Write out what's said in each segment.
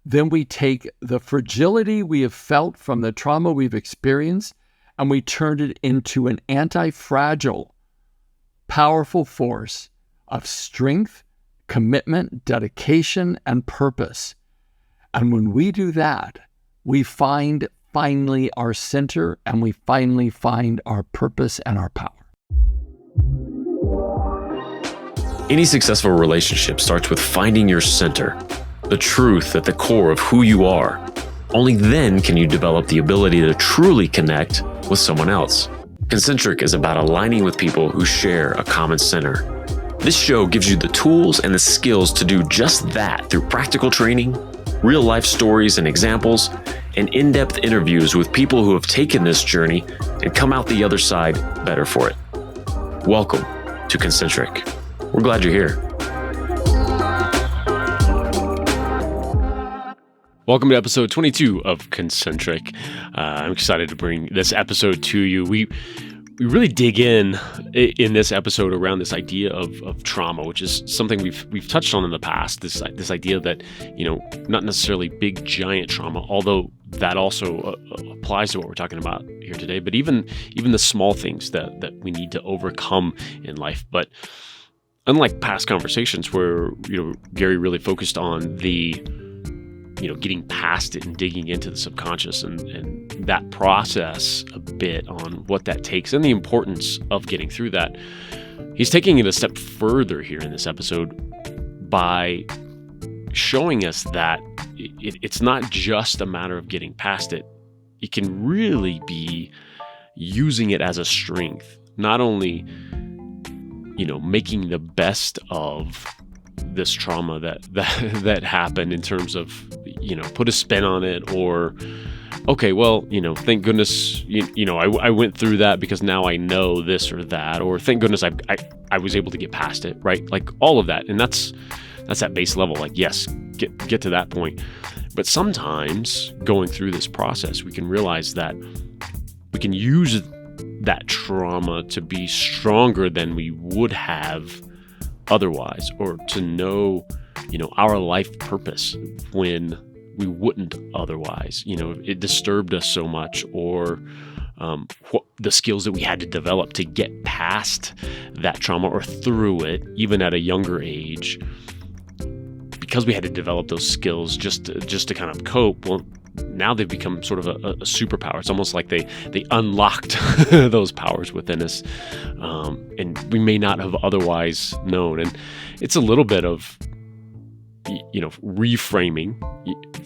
Then we take the fragility we have felt from the trauma we've experienced, and we turn it into an anti-fragile, powerful force of strength, commitment, dedication, and purpose. And when we do that, we find finally our center, and we finally find our purpose and our power. Any successful relationship starts with finding your center, the truth at the core of who you are. Only then can you develop the ability to truly connect with someone else. Concentric is about aligning with people who share a common center. This show gives you the tools and the skills to do just that through practical training, real-life stories and examples, and in-depth interviews with people who have taken this journey and come out the other side better for it. Welcome to Concentric. We're glad you're here. Welcome to episode 22 of Concentric. I'm excited to bring this episode to you. We really dig in this episode around this idea of trauma, which is something we've touched on in the past. This idea that, not necessarily big giant trauma, although that also applies to what we're talking about here today. But even the small things that we need to overcome in life. But unlike past conversations where Gary really focused on the getting past it and digging into the subconscious and that process a bit on what that takes and the importance of getting through that. He's taking it a step further here in this episode by showing us that it's not just a matter of getting past it. It can really be using it as a strength, not only, making the best of this trauma that happened in terms of, put a spin on it, or, okay, well, thank goodness, I went through that because now I know this or that, or thank goodness I was able to get past it, right? Like all of that. And that's that base level. Like, yes, get to that point. But sometimes going through this process, we can realize that we can use that trauma to be stronger than we would have otherwise, or to know, our life purpose when we wouldn't otherwise. It disturbed us so much, or the skills that we had to develop to get past that trauma or through it, even at a younger age, because we had to develop those skills just to kind of cope. Well, now they've become sort of a superpower. It's almost like they unlocked those powers within us, and we may not have otherwise known. And it's a little bit of, reframing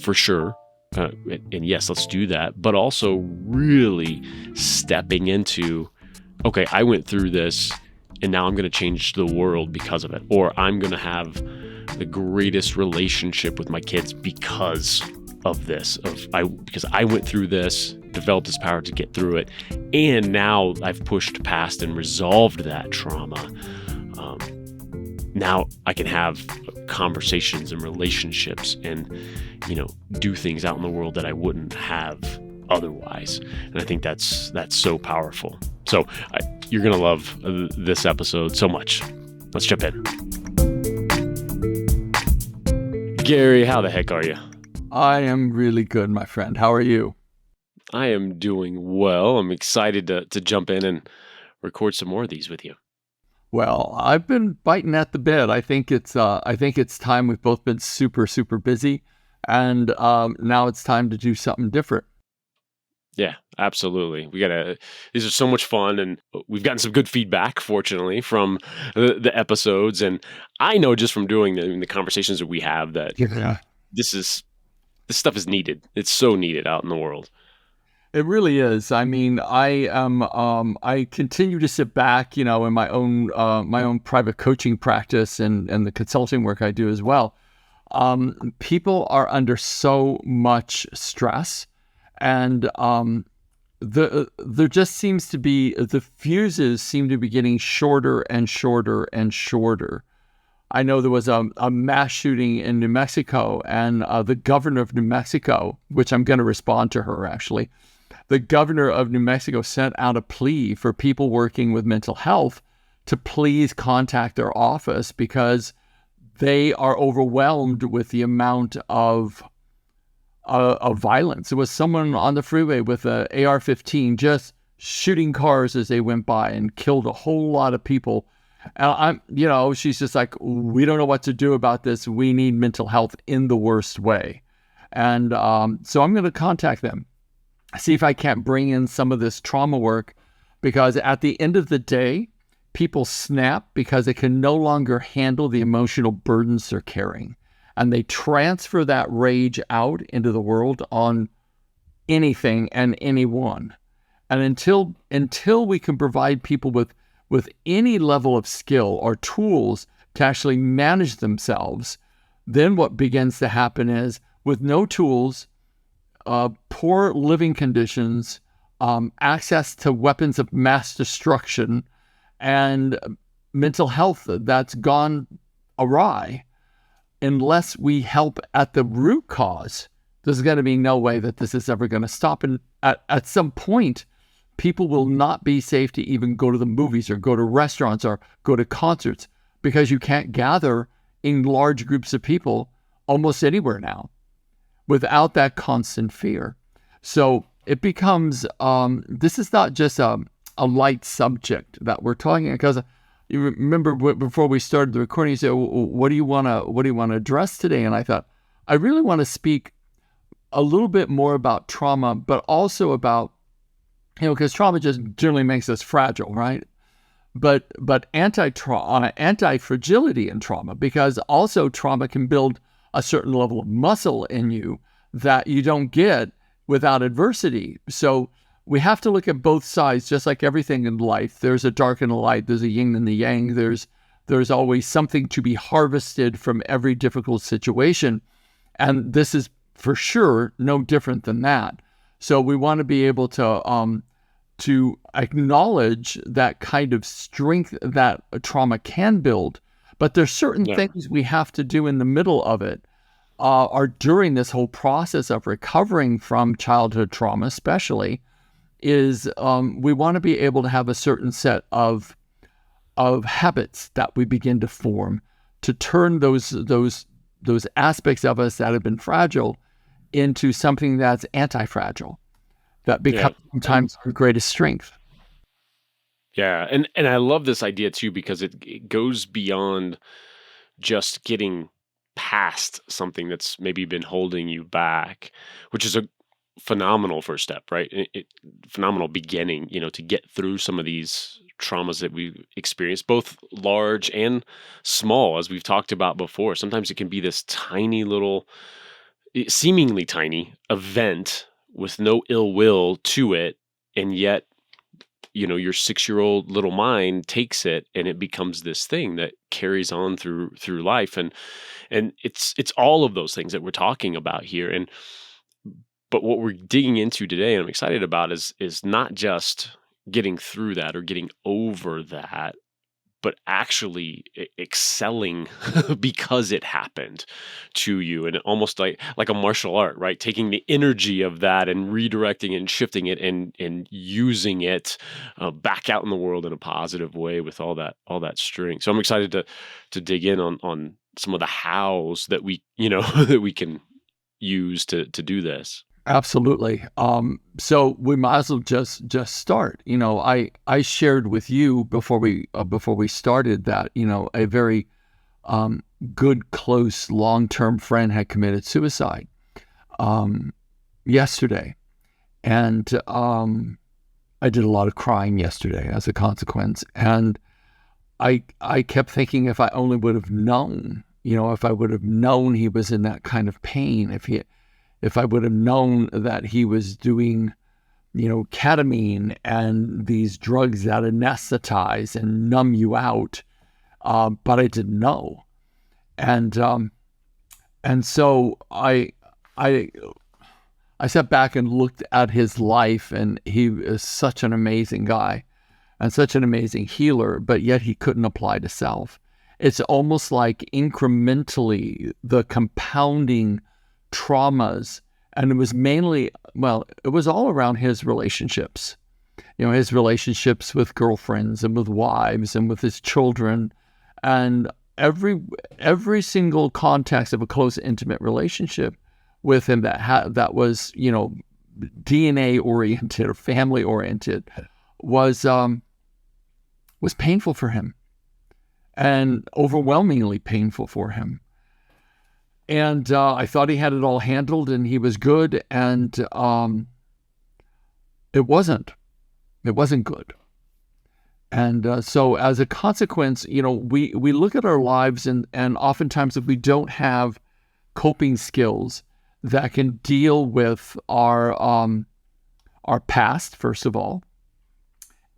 for sure. And yes, let's do that. But also really stepping into, okay, I went through this and now I'm going to change the world because of it. Or I'm going to have the greatest relationship with my kids because of this, because I went through this, developed this power to get through it, and now I've pushed past and resolved that trauma. Now I can have conversations and relationships and, do things out in the world that I wouldn't have otherwise. And I think that's so powerful. So you're going to love this episode so much. Let's jump in. Gary, how the heck are you? I am really good, my friend. How are you? I am doing well. I'm excited to jump in and record some more of these with you. Well, I've been biting at the bit. I think it's time. We've both been super, super busy, and now it's time to do something different. Yeah, absolutely. These are so much fun, and we've gotten some good feedback, fortunately, from the episodes. And I know just from doing the conversations that we have that this stuff is needed. It's so needed out in the world. It really is. I mean, I continue to sit back, in my own private coaching practice and the consulting work I do as well. People are under so much stress, and there just seems to be, the fuses seem to be getting shorter and shorter and shorter. I know there was a mass shooting in New Mexico, and the governor of New Mexico, which I'm going to respond to her actually, the governor of New Mexico sent out a plea for people working with mental health to please contact their office because they are overwhelmed with the amount of of violence. It was someone on the freeway with a AR-15 just shooting cars as they went by and killed a whole lot of people. And she's just like, we don't know what to do about this. We need mental health in the worst way. And so I'm going to contact them, see if I can't bring in some of this trauma work, because at the end of the day, people snap because they can no longer handle the emotional burdens they're carrying. And they transfer that rage out into the world on anything and anyone. And until we can provide people with any level of skill or tools to actually manage themselves, then what begins to happen is, with no tools, poor living conditions, access to weapons of mass destruction, and mental health that's gone awry, unless we help at the root cause, there's going to be no way that this is ever going to stop. And at some point, people will not be safe to even go to the movies or go to restaurants or go to concerts, because you can't gather in large groups of people almost anywhere now without that constant fear. So it becomes, this is not just a light subject that we're talking, because you remember before we started the recording, you said, what do you want to address today? And I thought, I really want to speak a little bit more about trauma, but also about, because trauma just generally makes us fragile, right? But anti-fragility in trauma, because also trauma can build a certain level of muscle in you that you don't get without adversity. So we have to look at both sides, just like everything in life. There's a dark and a light. There's a yin and the yang. There's always something to be harvested from every difficult situation. And this is for sure no different than that. So we want to be able to acknowledge that kind of strength that a trauma can build. But there's certain things we have to do in the middle of it, or during this whole process of recovering from childhood trauma, especially, is we want to be able to have a certain set of habits that we begin to form to turn those aspects of us that have been fragile into something that's anti-fragile, that becomes sometimes our greatest strength. Yeah, and I love this idea too, because it goes beyond just getting past something that's maybe been holding you back, which is a phenomenal first step, right? Phenomenal beginning, to get through some of these traumas that we've experienced, both large and small, as we've talked about before. Sometimes it can be this tiny little, seemingly tiny event with no ill will to it, and yet your 6-year-old little mind takes it and it becomes this thing that carries on through life, and it's all of those things that we're talking about here. But what we're digging into today, and I'm excited about, is not just getting through that or getting over that, but actually excelling because it happened to you, and almost like a martial art, right? Taking the energy of that and redirecting and shifting it and using it back out in the world in a positive way with all that strength. So I'm excited to dig in on some of the hows that we that we can use to do this. Absolutely. So we might as well just start. I shared with you before we started that a very good, close, long-term friend had committed suicide yesterday, and I did a lot of crying yesterday as a consequence. And I kept thinking, if I only would have known, if I would have known he was in that kind of pain, if I would have known that he was doing, ketamine and these drugs that anesthetize and numb you out, but I didn't know. And so I sat back and looked at his life, and he is such an amazing guy and such an amazing healer, but yet he couldn't apply to self. It's almost like incrementally the compounding traumas, and it was mainly, it was all around his relationships, his relationships with girlfriends and with wives and with his children, and every single context of a close, intimate relationship with him that was, DNA oriented or family oriented was painful for him, and overwhelmingly painful for him. And I thought he had it all handled and he was good, and it wasn't good. And so as a consequence, we look at our lives, and oftentimes if we don't have coping skills that can deal with our past, first of all,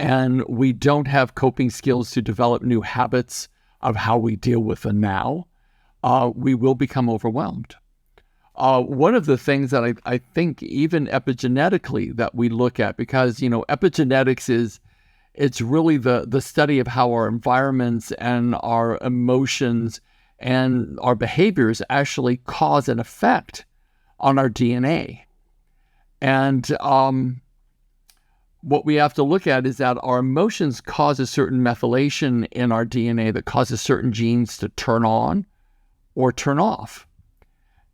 and we don't have coping skills to develop new habits of how we deal with the now, we will become overwhelmed. One of the things that I think even epigenetically that we look at, because, epigenetics it's really the study of how our environments and our emotions and our behaviors actually cause an effect on our DNA. And what we have to look at is that our emotions cause a certain methylation in our DNA that causes certain genes to turn on or turn off.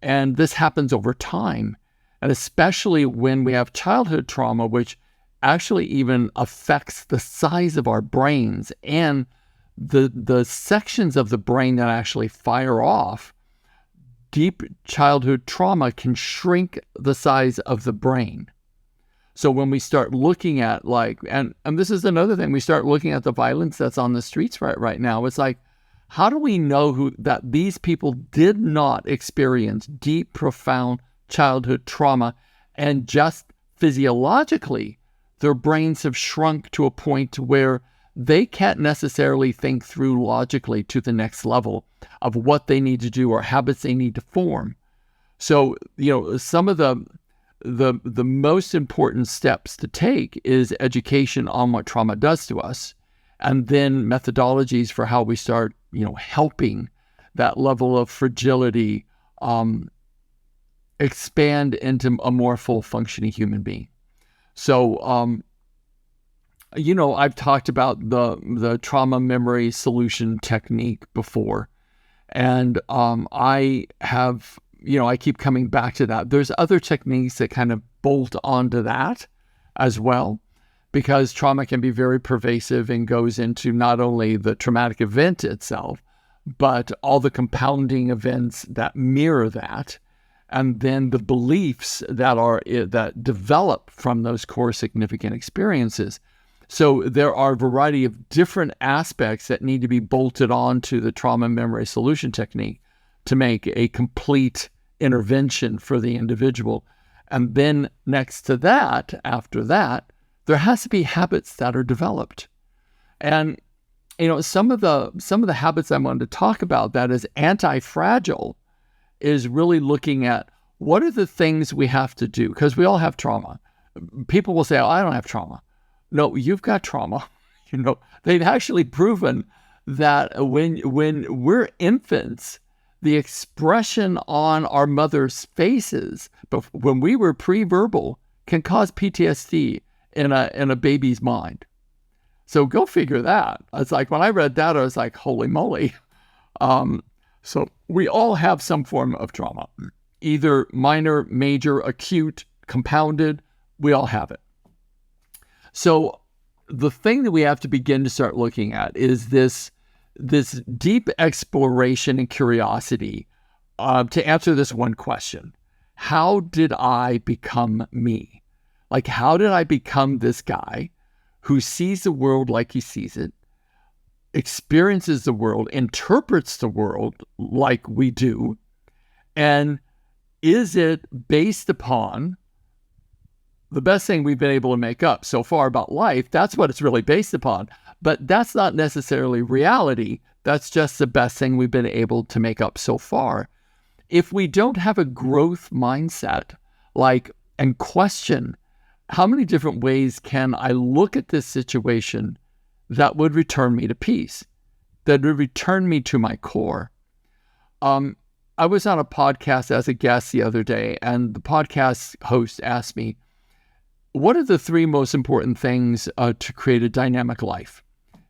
And this happens over time. And especially when we have childhood trauma, which actually even affects the size of our brains and the sections of the brain that actually fire off. Deep childhood trauma can shrink the size of the brain. So when we start looking at and this is another thing, we start looking at the violence that's on the streets right now. It's like, how do we know that these people did not experience deep, profound childhood trauma, and just physiologically, their brains have shrunk to a point where they can't necessarily think through logically to the next level of what they need to do or habits they need to form. So, some of the most important steps to take is education on what trauma does to us, and then methodologies for how we start, helping that level of fragility expand into a more full functioning human being. So, I've talked about the trauma memory solution technique before, and I have, I keep coming back to that. There's other techniques that kind of bolt onto that as well, because trauma can be very pervasive and goes into not only the traumatic event itself, but all the compounding events that mirror that, and then the beliefs that develop from those core significant experiences. So there are a variety of different aspects that need to be bolted on to the trauma memory solution technique to make a complete intervention for the individual. And then next to that, after that, there has to be habits that are developed. And some of the habits I wanted to talk about that is anti-fragile is really looking at what are the things we have to do, because we all have trauma. People will say, "Oh, I don't have trauma." No, you've got trauma. They've actually proven that when we're infants, the expression on our mother's faces, but when we were pre-verbal, can cause PTSD in a baby's mind. So go figure that. It's like when I read that, I was like, holy moly. So we all have some form of trauma, either minor, major, acute, compounded. We all have it. So the thing that we have to begin to start looking at is this deep exploration and curiosity to answer this one question. How did I become me? Like, how did I become this guy who sees the world like he sees it, experiences the world, interprets the world like we do, and is it based upon the best thing we've been able to make up so far about life? That's what it's really based upon. But that's not necessarily reality. That's just the best thing we've been able to make up so far. If we don't have a growth mindset, and question, how many different ways can I look at this situation that would return me to peace, that would return me to my core? I was on a podcast as a guest the other day, and the podcast host asked me, what are the 3 most important things to create a dynamic life?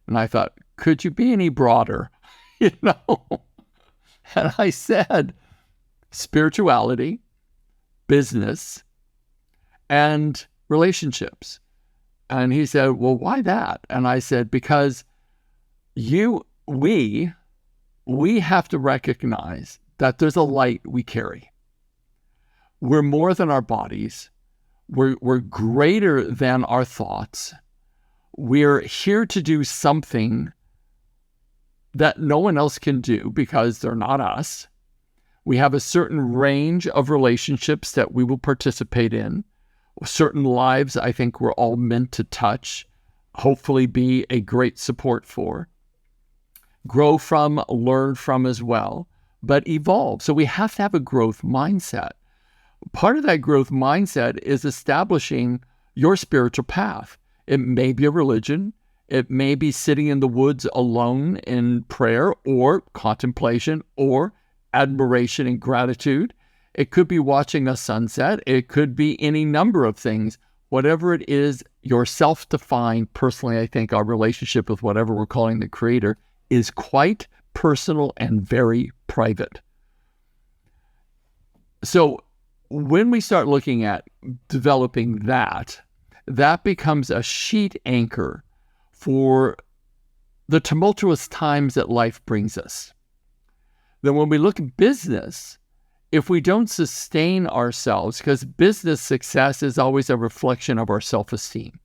And I thought, could you be any broader? And I said, spirituality, business, and relationships. And he said, well, why that? And I said, because we have to recognize that there's a light we carry. We're more than our bodies. We're greater than our thoughts. We're here to do something that no one else can do because they're not us. We have a certain range of relationships that we will participate in. Certain lives I think we're all meant to touch, hopefully be a great support for, grow from, learn from as well, but evolve. So we have to have a growth mindset. Part of that growth mindset is establishing your spiritual path. It may be a religion. It may be sitting in the woods alone in prayer or contemplation or admiration and gratitude. It could be watching a sunset. It could be any number of things. Whatever it is, your self-defined, personally, I think our relationship with whatever we're calling the Creator is quite personal and very private. So when we start looking at developing that becomes a sheet anchor for the tumultuous times that life brings us. Then when we look at business, if we don't sustain ourselves, because business success is always a reflection of our self-esteem,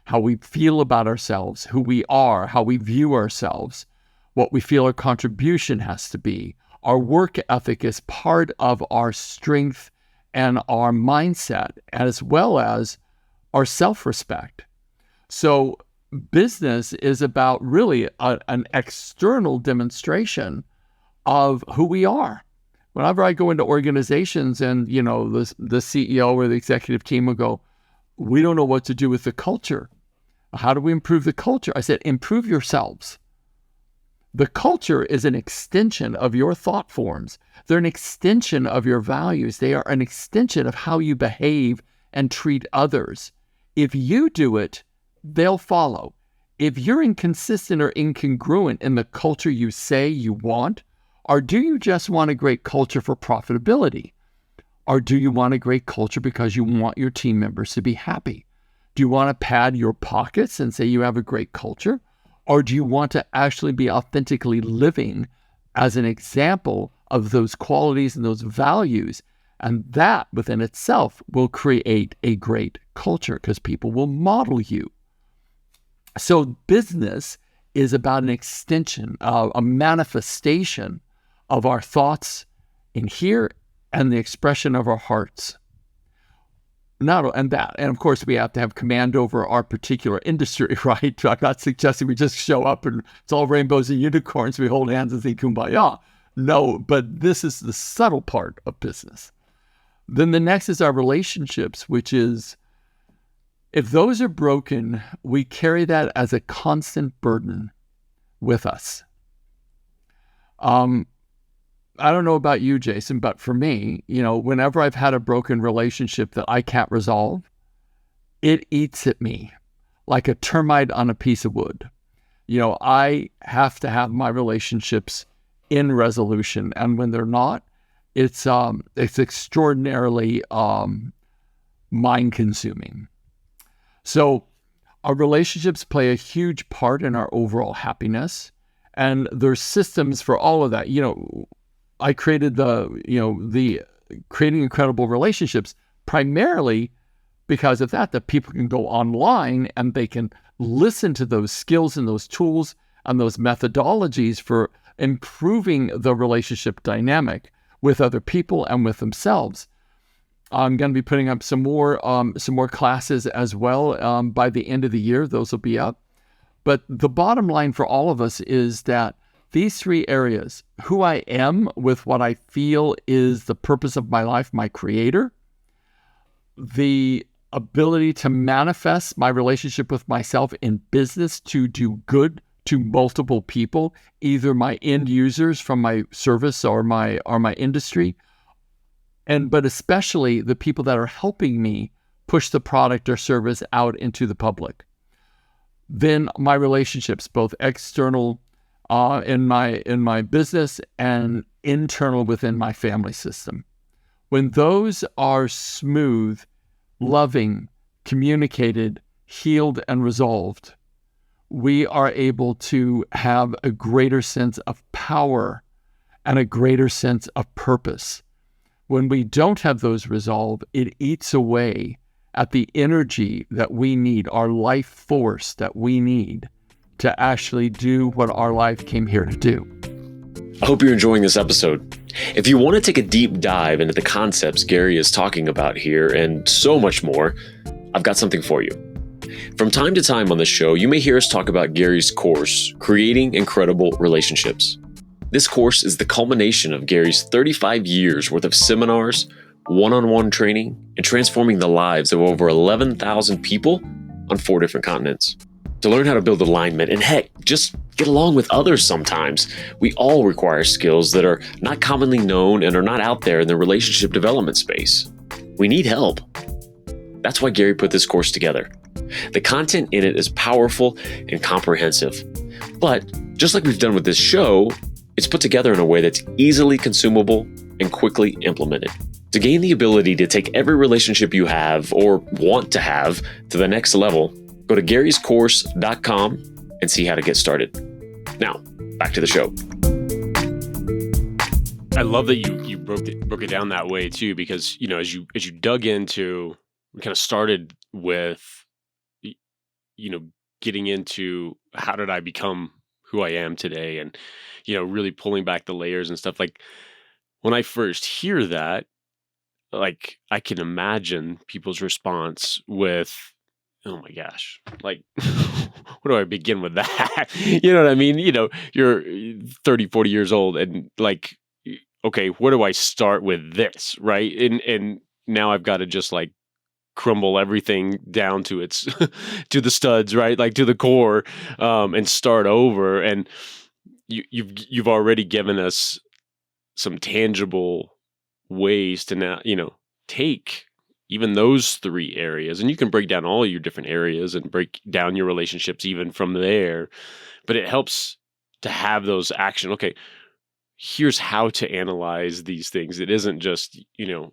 how we feel about ourselves, who we are, how we view ourselves, what we feel our contribution has to be. Our work ethic is part of our strength and our mindset, as well as our self-respect. So business is about really an external demonstration of who we are. Whenever I go into organizations and, the CEO or the executive team will go, we don't know what to do with the culture. How do we improve the culture? I said, improve yourselves. The culture is an extension of your thought forms. They're an extension of your values. They are an extension of how you behave and treat others. If you do it, they'll follow. If you're inconsistent or incongruent in the culture you say you want, or do you just want a great culture for profitability? Or do you want a great culture because you want your team members to be happy? Do you want to pad your pockets and say you have a great culture? Or do you want to actually be authentically living as an example of those qualities and those values? And that within itself will create a great culture because people will model you. So business is about an extension, a manifestation of our thoughts in here and the expression of our hearts. And of course, we have to have command over our particular industry, right? I'm not suggesting we just show up and it's all rainbows and unicorns. We hold hands and say kumbaya. No, but this is the subtle part of business. Then the next is our relationships, which is, if those are broken, we carry that as a constant burden with us. I don't know about you, Jason, but for me, whenever I've had a broken relationship that I can't resolve, it eats at me like a termite on a piece of wood. I have to have my relationships in resolution, and when they're not, it's extraordinarily mind-consuming. So our relationships play a huge part in our overall happiness, and there's systems for all of that. I created the creating incredible relationships primarily because of that people can go online and they can listen to those skills and those tools and those methodologies for improving the relationship dynamic with other people and with themselves. I'm going to be putting up some more classes as well by the end of the year. Those will be up. But the bottom line for all of us is that these three areas, who I am with what I feel is the purpose of my life, my Creator, the ability to manifest my relationship with myself in business to do good to multiple people, either my end users from my service or my industry, but especially the people that are helping me push the product or service out into the public. Then my relationships, both external in my business and internal within my family system. When those are smooth, loving, communicated, healed, and resolved, we are able to have a greater sense of power and a greater sense of purpose. When we don't have those resolved, it eats away at the energy that we need, our life force that we need to actually do what our life came here to do. I hope you're enjoying this episode. If you want to take a deep dive into the concepts Gary is talking about here and so much more, I've got something for you. From time to time on the show, you may hear us talk about Gary's course, Creating Incredible Relationships. This course is the culmination of Gary's 35 years worth of seminars, one-on-one training, and transforming the lives of over 11,000 people on 4 different continents. To learn how to build alignment and heck, just get along with others sometimes, we all require skills that are not commonly known and are not out there in the relationship development space. We need help. That's why Gary put this course together. The content in it is powerful and comprehensive. But just like we've done with this show, it's put together in a way that's easily consumable and quickly implemented. To gain the ability to take every relationship you have or want to have to the next level, go to garyscourse.com and see how to get started. Now, back to the show. I love that you broke it down that way too, because as you dug into, we kind of started with getting into how did I become who I am today, and really pulling back the layers and stuff. Like when I first hear that, like I can imagine people's response with, oh my gosh, like where do I begin with that? You know what I mean? You're 30, 40 years old and like, okay, where do I start with this? Right. And now I've got to just like crumble everything down to its to the studs, right? Like to the core, and start over. And you've already given us some tangible ways to now, take even those 3 areas, and you can break down all your different areas and break down your relationships even from there. But it helps to have those action. Okay, here's how to analyze these things. It isn't just,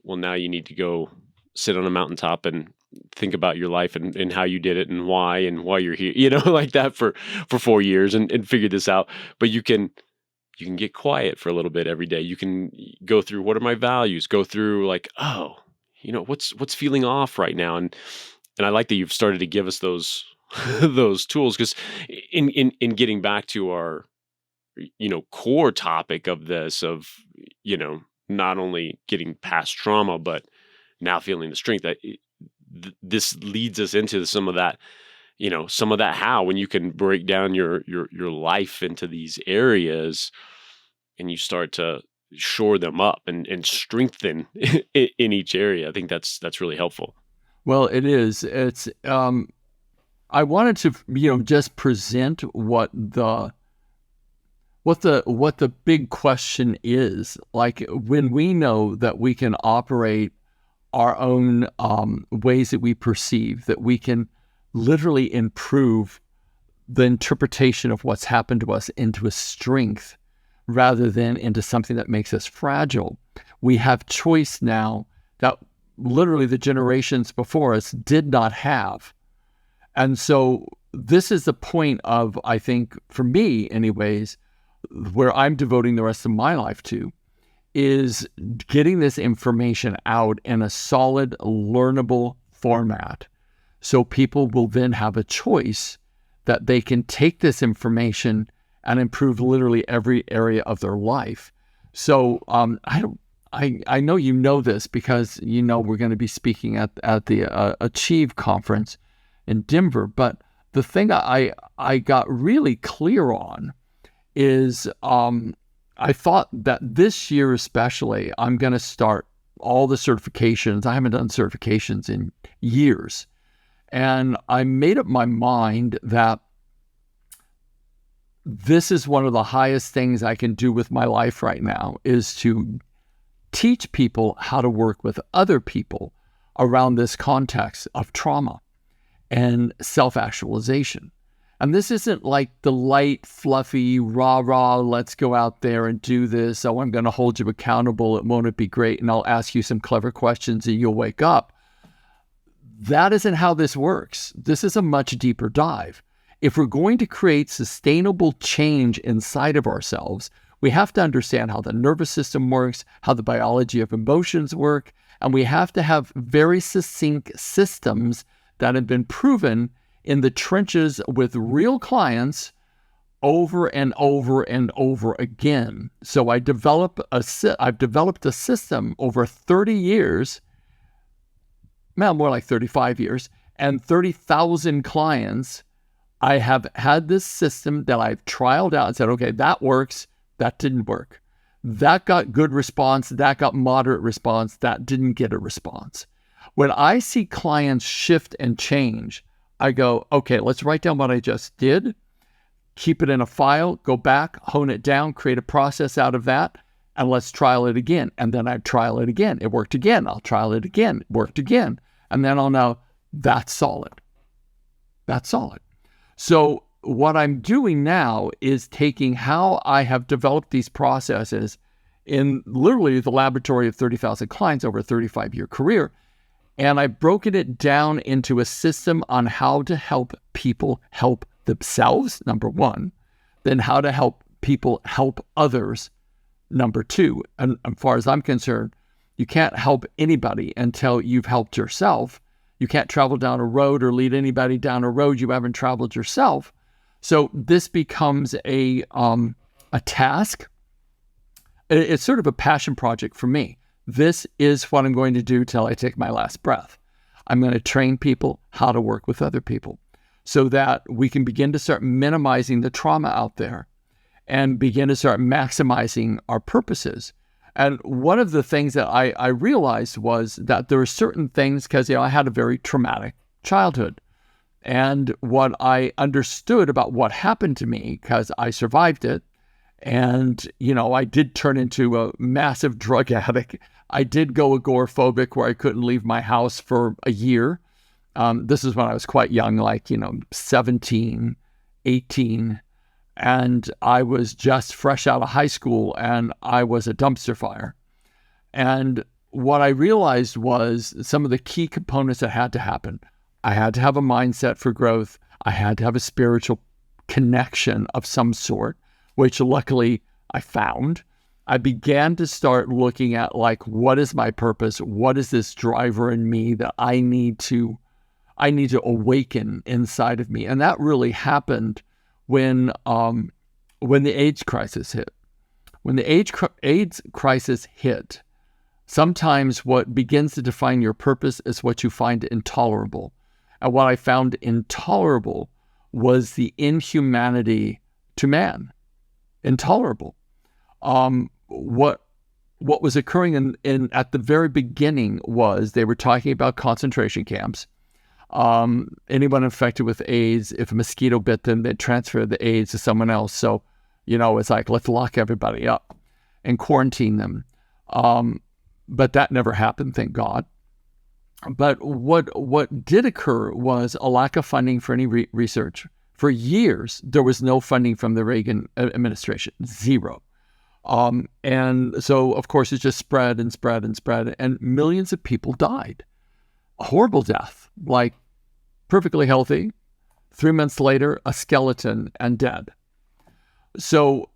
well, now you need to go sit on a mountaintop and think about your life and how you did it and why you're here, like that for 4 years and figure this out. But you can get quiet for a little bit every day. You can go through, what are my values? Go through like, oh, what's feeling off right now? And I like that you've started to give us those those tools, because in getting back to our core topic of this, of not only getting past trauma, but now feeling the strength, that this leads us into some of that how, when you can break down your life into these areas and you start to shore them up and strengthen in each area. I think that's really helpful. Well, it is. It's I wanted to just present what the big question is. Like when we know that we can operate our own ways that we perceive, that we can literally improve the interpretation of what's happened to us into a strength rather than into something that makes us fragile. We have choice now that literally the generations before us did not have. And so this is the point of, I think, for me anyways, where I'm devoting the rest of my life to, is getting this information out in a solid, learnable format. So people will then have a choice that they can take this information and improve literally every area of their life. So I know you know this because we're going to be speaking at the Achieve conference in Denver. But the thing I got really clear on is I thought that this year especially, I'm going to start all the certifications. I haven't done certifications in years. And I made up my mind that this is one of the highest things I can do with my life right now, is to teach people how to work with other people around this context of trauma and self-actualization. And this isn't like the light, fluffy, rah, let's go out there and do this. Oh, I'm going to hold you accountable. Won't it be great? And I'll ask you some clever questions and you'll wake up. That isn't how this works. This is a much deeper dive. If we're going to create sustainable change inside of ourselves, we have to understand how the nervous system works, how the biology of emotions work, and we have to have very succinct systems that have been proven in the trenches with real clients over and over and over again. So I've developed a system over 30 years, well, more like 35 years, and 30,000 clients. I have had this system that I've trialed out and said, okay, that works, that didn't work. That got good response, that got moderate response, that didn't get a response. When I see clients shift and change, I go, okay, let's write down what I just did, keep it in a file, go back, hone it down, create a process out of that, and let's trial it again. And then I trial it again. It worked again. I'll trial it again. It worked again. And then I'll know that's solid. That's solid. So what I'm doing now is taking how I have developed these processes in literally the laboratory of 30,000 clients over a 35-year career, and I've broken it down into a system on how to help people help themselves, number one, then how to help people help others, number two. And as far as I'm concerned, you can't help anybody until you've helped yourself. You can't travel down a road or lead anybody down a road you haven't traveled yourself. So this becomes a task. It's sort of a passion project for me. This is what I'm going to do till I take my last breath. I'm going to train people how to work with other people so that we can begin to start minimizing the trauma out there and begin to start maximizing our purposes. And one of the things that I realized was that there were certain things, because I had a very traumatic childhood. And what I understood about what happened to me, because I survived it, and, I did turn into a massive drug addict. I did go agoraphobic where I couldn't leave my house for a year. This is when I was quite young, like, 17, 18. And I was just fresh out of high school and I was a dumpster fire. And what I realized was some of the key components that had to happen. I had to have a mindset for growth. I had to have a spiritual connection of some sort, which luckily I found. I began to start looking at what is my purpose? What is this driver in me that I need to awaken inside of me? And that really happened when the AIDS crisis hit. When the AIDS crisis hit, sometimes what begins to define your purpose is what you find intolerable. And what I found intolerable was the inhumanity to man. Intolerable. What was occurring in at the very beginning was they were talking about concentration camps. Anyone infected with AIDS, if a mosquito bit them, they'd transfer the AIDS to someone else. So, it's like, let's lock everybody up and quarantine them. But that never happened, thank God. But what did occur was a lack of funding for any research. For years, there was no funding from the Reagan administration, zero. And so, of course, it just spread and spread and spread, and millions of people died. A horrible death, like perfectly healthy. 3 months later, a skeleton and dead. So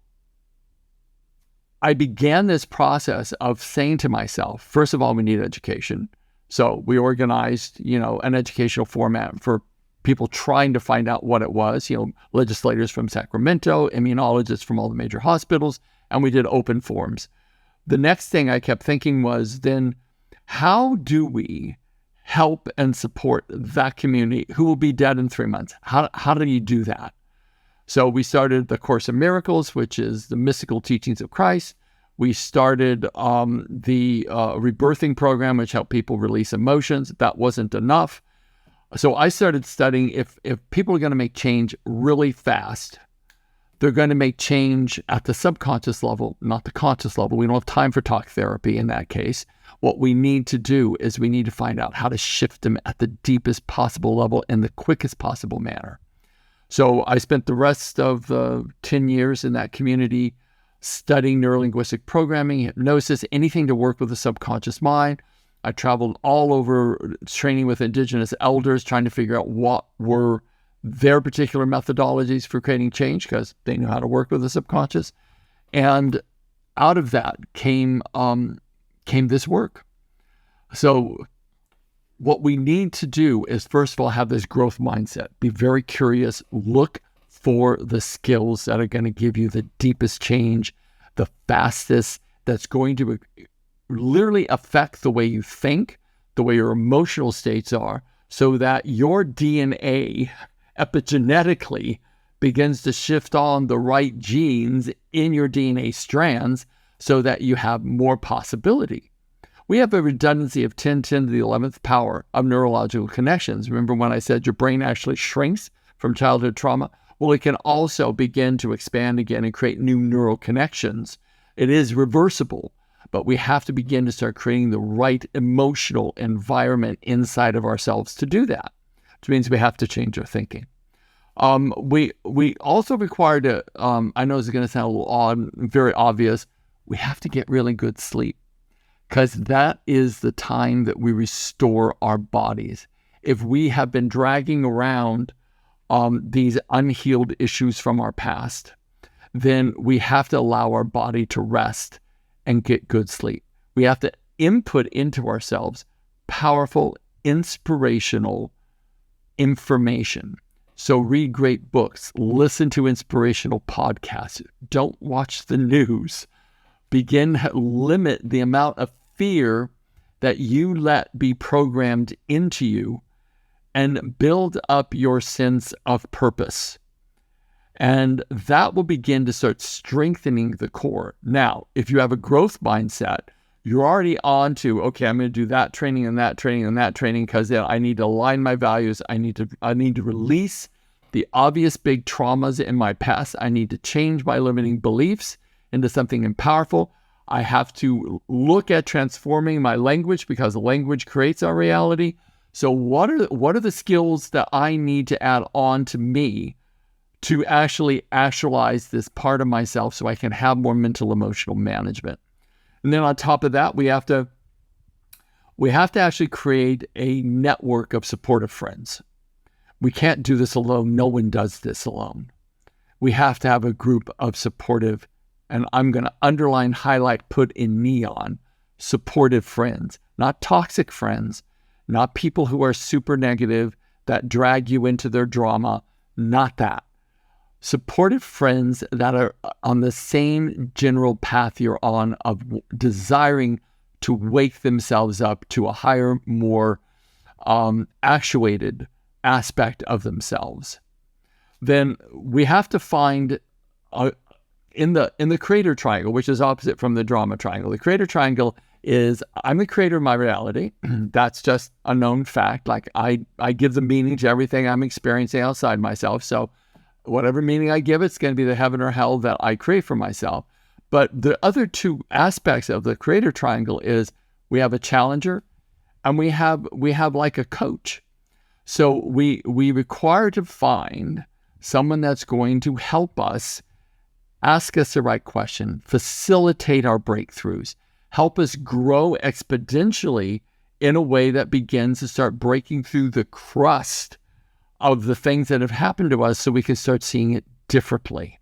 I began this process of saying to myself, first of all, we need education. So we organized, an educational format for people trying to find out what it was, legislators from Sacramento, immunologists from all the major hospitals, and we did open forums. The next thing I kept thinking was then, how do we help and support that community who will be dead in 3 months? How do you do that? So we started the Course in Miracles, which is the mystical teachings of Christ. We started the rebirthing program, which helped people release emotions. That wasn't enough. So I started studying if people are going to make change really fast, they're going to make change at the subconscious level, not the conscious level. We don't have time for talk therapy in that case. What we need to do is we need to find out how to shift them at the deepest possible level in the quickest possible manner. So I spent the rest of the 10 years in that community studying neurolinguistic programming, hypnosis, anything to work with the subconscious mind. I traveled all over training with indigenous elders, trying to figure out what were their particular methodologies for creating change, because they knew how to work with the subconscious. And out of that came this work. So what we need to do is, first of all, have this growth mindset. Be very curious. Look for the skills that are going to give you the deepest change, the fastest, that's going to literally affect the way you think, the way your emotional states are, so that your DNA epigenetically begins to shift on the right genes in your DNA strands so that you have more possibility. We have a redundancy of 10 to the 11th power of neurological connections. Remember when I said your brain actually shrinks from childhood trauma? Well, it can also begin to expand again and create new neural connections. It is reversible, but we have to begin to start creating the right emotional environment inside of ourselves to do that, which means we have to change our thinking. We also require to, I know it's going to sound a little odd, very obvious, we have to get really good sleep, because that is the time that we restore our bodies. If we have been dragging around these unhealed issues from our past, then we have to allow our body to rest and get good sleep. We have to input into ourselves powerful, inspirational information. So read great books, listen to inspirational podcasts, don't watch the news. Limit the amount of fear that you let be programmed into you, and build up your sense of purpose. And that will begin to start strengthening the core. Now, if you have a growth mindset, you're already on to, okay, I'm going to do that training and that training and that training because I need to align my values. I need to release the obvious big traumas in my past. I need to change my limiting beliefs into something powerful. I have to look at transforming my language, because language creates our reality. So what are the skills that I need to add on to me to actually actualize this part of myself so I can have more mental emotional management? And then on top of that, we have to actually create a network of supportive friends. We can't do this alone. No one does this alone. We have to have a group of supportive, and I'm going to underline, highlight, put in neon, supportive friends, not toxic friends, not people who are super negative that drag you into their drama, not that. Supportive friends that are on the same general path you're on of desiring to wake themselves up to a higher, more actuated aspect of themselves. Then we have to find in the creator triangle, which is opposite from the drama triangle. The creator triangle is, I'm the creator of my reality. That's just a known fact. Like I give the meaning to everything I'm experiencing outside myself. So whatever meaning I give, it's going to be the heaven or hell that I create for myself. But the other two aspects of the creator triangle is we have a challenger and we have like a coach. So we require to find someone that's going to help us, ask us the right question, facilitate our breakthroughs, help us grow exponentially in a way that begins to start breaking through the crust of the things that have happened to us so we can start seeing it differently.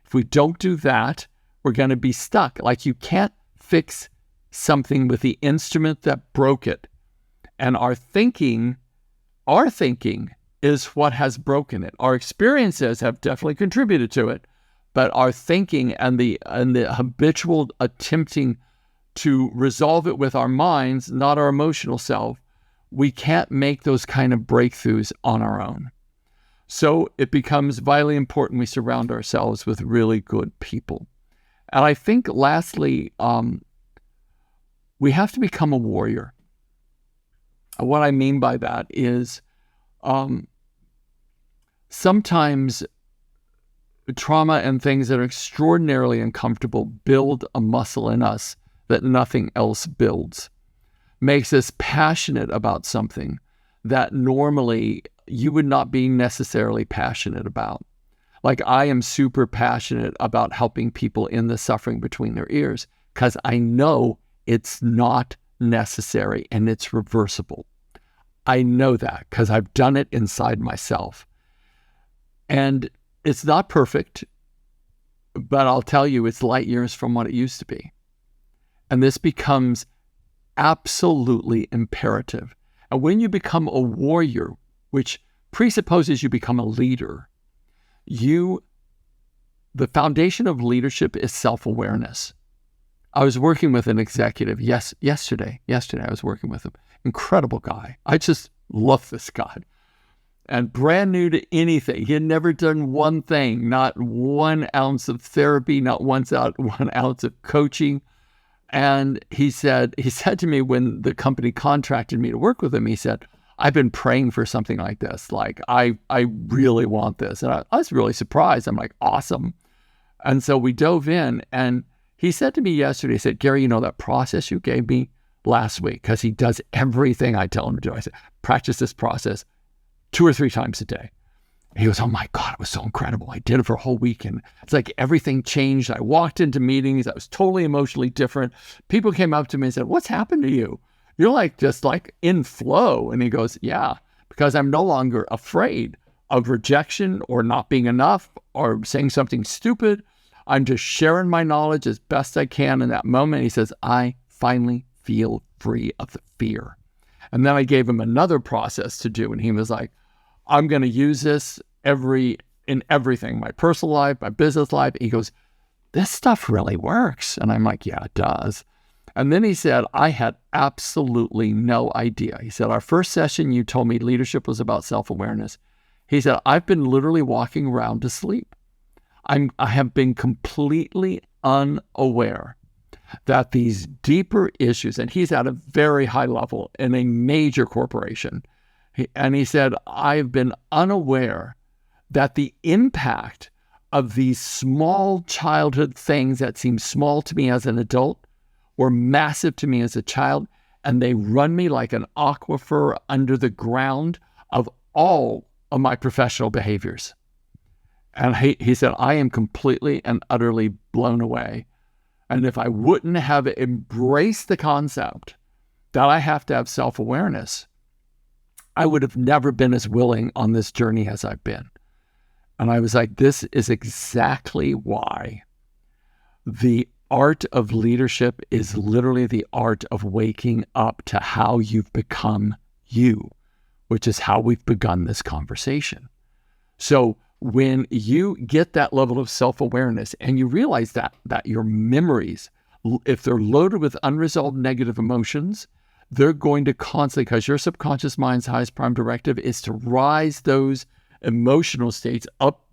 If we don't do that, we're going to be stuck. Like, you can't fix something with the instrument that broke it. And our thinking is what has broken it. Our experiences have definitely contributed to it, but our thinking and the habitual attempting to resolve it with our minds, not our emotional self, we can't make those kind of breakthroughs on our own. So it becomes vitally important we surround ourselves with really good people. And I think lastly, we have to become a warrior. What I mean by that is sometimes trauma and things that are extraordinarily uncomfortable build a muscle in us that nothing else builds. Makes us passionate about something that normally you would not be necessarily passionate about. Like, I am super passionate about helping people in the suffering between their ears because I know it's not necessary and it's reversible. I know that because I've done it inside myself. And it's not perfect, but I'll tell you, it's light years from what it used to be. And this becomes absolutely imperative. And when you become a warrior, which presupposes you become a leader, the foundation of leadership is self-awareness. I was working with an executive yesterday I was working with him. Incredible guy. I just love this guy. And brand new to anything. He had never done one thing, not 1 ounce of therapy, not 1 ounce of coaching. And he said to me when the company contracted me to work with him, he said, I've been praying for something like this. Like, I really want this. And I was really surprised. I'm like, awesome. And so we dove in, and he said to me yesterday, he said, Gary, you know that process you gave me last week? Because he does everything I tell him to do. I said, practice this process 2 or 3 times a day. And he goes, oh my God, it was so incredible. I did it for a whole week, and it's like everything changed. I walked into meetings. I was totally emotionally different. People came up to me and said, what's happened to you? You're like just like in flow. And he goes, yeah, because I'm no longer afraid of rejection or not being enough or saying something stupid. I'm just sharing my knowledge as best I can in that moment. He says, I finally feel free of the fear. And then I gave him another process to do. And he was like, I'm going to use this in everything, my personal life, my business life. He goes, this stuff really works. And I'm like, yeah, it does. And then he said, I had absolutely no idea. He said, our first session, you told me leadership was about self-awareness. He said, I've been literally walking around to sleep. I have been completely unaware that these deeper issues, and he's at a very high level in a major corporation. And he said, I've been unaware that the impact of these small childhood things that seem small to me as an adult were massive to me as a child, and they run me like an aquifer under the ground of all of my professional behaviors. And he said, I am completely and utterly blown away. And if I wouldn't have embraced the concept that I have to have self-awareness, I would have never been as willing on this journey as I've been. And I was like, this is exactly why the art of leadership is literally the art of waking up to how you've become you, which is how we've begun this conversation. So when you get that level of self-awareness and you realize that your memories, if they're loaded with unresolved negative emotions, they're going to constantly, because your subconscious mind's highest prime directive is to rise those emotional states up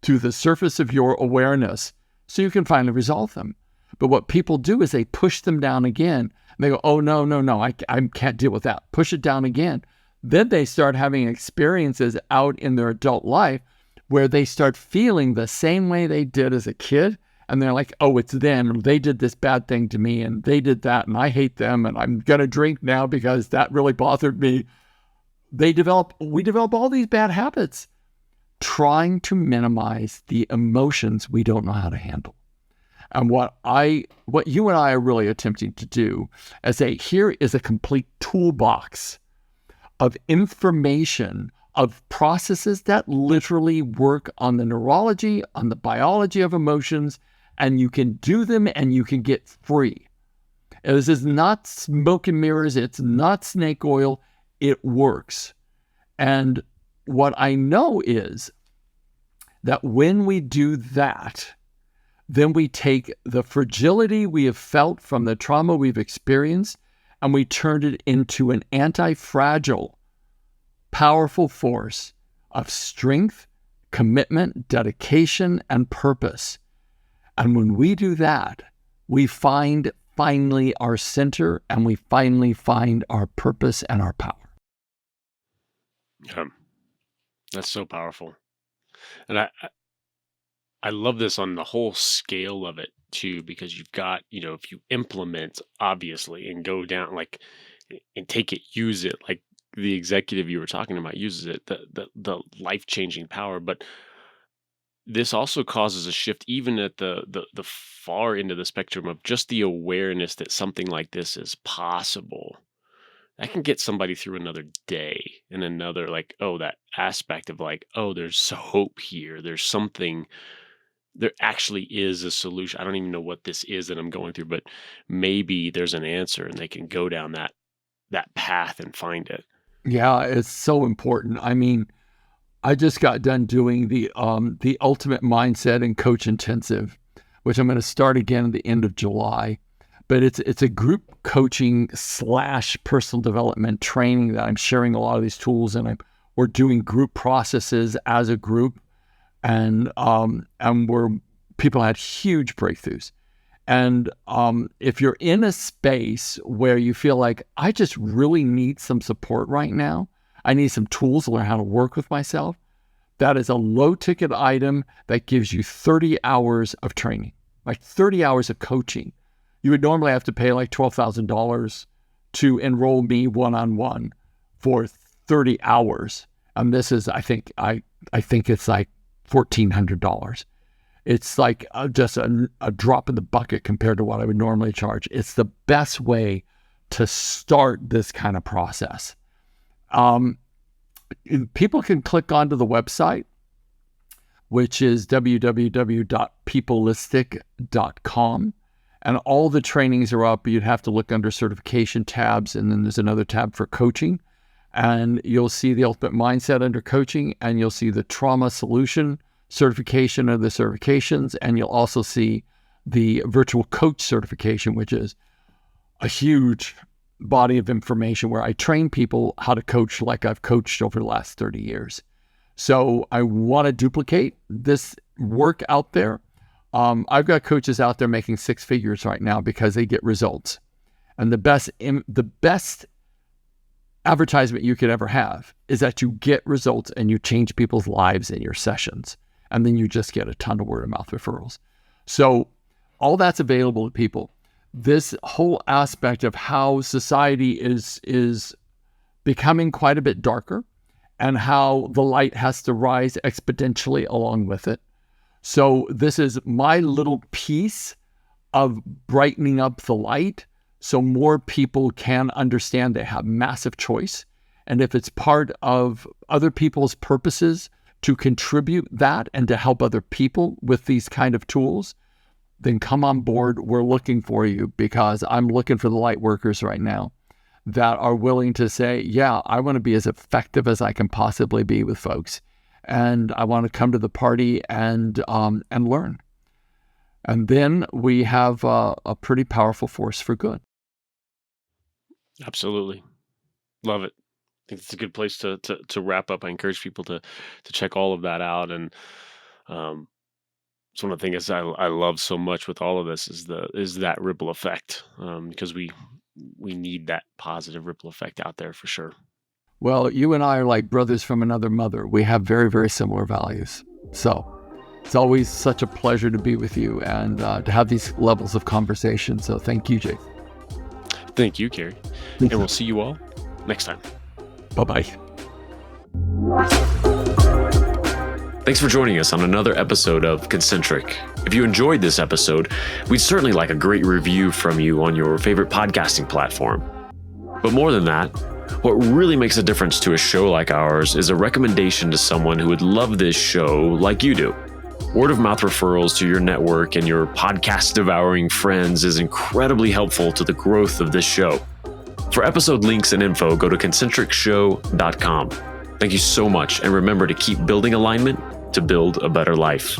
to the surface of your awareness so you can finally resolve them. But what people do is they push them down again. And they go, oh, no, I can't deal with that. Push it down again. Then they start having experiences out in their adult life where they start feeling the same way they did as a kid. And they're like, oh, it's them. They did this bad thing to me, and they did that, and I hate them, and I'm going to drink now because that really bothered me. We develop all these bad habits trying to minimize the emotions we don't know how to handle. And what you and I are really attempting to do is say, here is a complete toolbox of information, of processes that literally work on the neurology, on the biology of emotions, and you can do them and you can get free. This is not smoke and mirrors. It's not snake oil. It works. And what I know is that when we do that, then we take the fragility we have felt from the trauma we've experienced and we turn it into an anti-fragile, powerful force of strength, commitment, dedication, and purpose. And when we do that, we find finally our center and we finally find our purpose and our power. Yeah, that's so powerful. And I love this on the whole scale of it too, because you've got, if you implement obviously and go down and take it, use it, like the executive you were talking about uses it, the life-changing power. But this also causes a shift even at the far end of the spectrum of just the awareness that something like this is possible. That can get somebody through another day and another, like, oh, that aspect of like, oh, there's hope here. There's something, there actually is a solution. I don't even know what this is that I'm going through, but maybe there's an answer and they can go down that path and find it. Yeah, it's so important. I mean, I just got done doing the Ultimate Mindset and Coach Intensive, which I'm going to start again at the end of July. But it's a group coaching / personal development training that I'm sharing a lot of these tools, and we're doing group processes as a group, and people had huge breakthroughs. And if you're in a space where you feel like, I just really need some support right now, I need some tools to learn how to work with myself, that is a low ticket item that gives you 30 hours of training, like 30 hours of coaching. You would normally have to pay like $12,000 to enroll me one-on-one for 30 hours. And this is, I think it's like $1,400. It's like just a drop in the bucket compared to what I would normally charge. It's the best way to start this kind of process. People can click onto the website, which is www.peopleistic.com. And all the trainings are up. You'd have to look under certification tabs, and then there's another tab for coaching. And you'll see the Ultimate Mindset under coaching, and you'll see the trauma solution certification of the certifications, and you'll also see the virtual coach certification, which is a huge body of information where I train people how to coach like I've coached over the last 30 years. So I want to duplicate this work out there. I've got coaches out there making 6 figures right now because they get results. And the best advertisement you could ever have is that you get results and you change people's lives in your sessions. And then you just get a ton of word of mouth referrals. So all that's available to people. This whole aspect of how society is becoming quite a bit darker, and how the light has to rise exponentially along with it. So this is my little piece of brightening up the light so more people can understand they have massive choice. And if it's part of other people's purposes to contribute that and to help other people with these kind of tools, then come on board. We're looking for you, because I'm looking for the light workers right now that are willing to say, yeah, I want to be as effective as I can possibly be with folks. And I want to come to the party and learn. And then we have a pretty powerful force for good. Absolutely. Love it. I think it's a good place to wrap up. I encourage people to check all of that out. And it's one of the things I love so much with all of this is that ripple effect, because we need that positive ripple effect out there for sure. Well, you and I are like brothers from another mother. We have very, very similar values. So it's always such a pleasure to be with you and to have these levels of conversation. So thank you, Jake. Thank you, Carrie. And we'll see you all next time. Bye-bye. Thanks for joining us on another episode of Concentric. If you enjoyed this episode, we'd certainly like a great review from you on your favorite podcasting platform. But more than that, what really makes a difference to a show like ours is a recommendation to someone who would love this show like you do. Word of mouth referrals to your network and your podcast devouring friends is incredibly helpful to the growth of this show. For episode links and info, go to concentricshow.com. Thank you so much, and remember to keep building alignment to build a better life.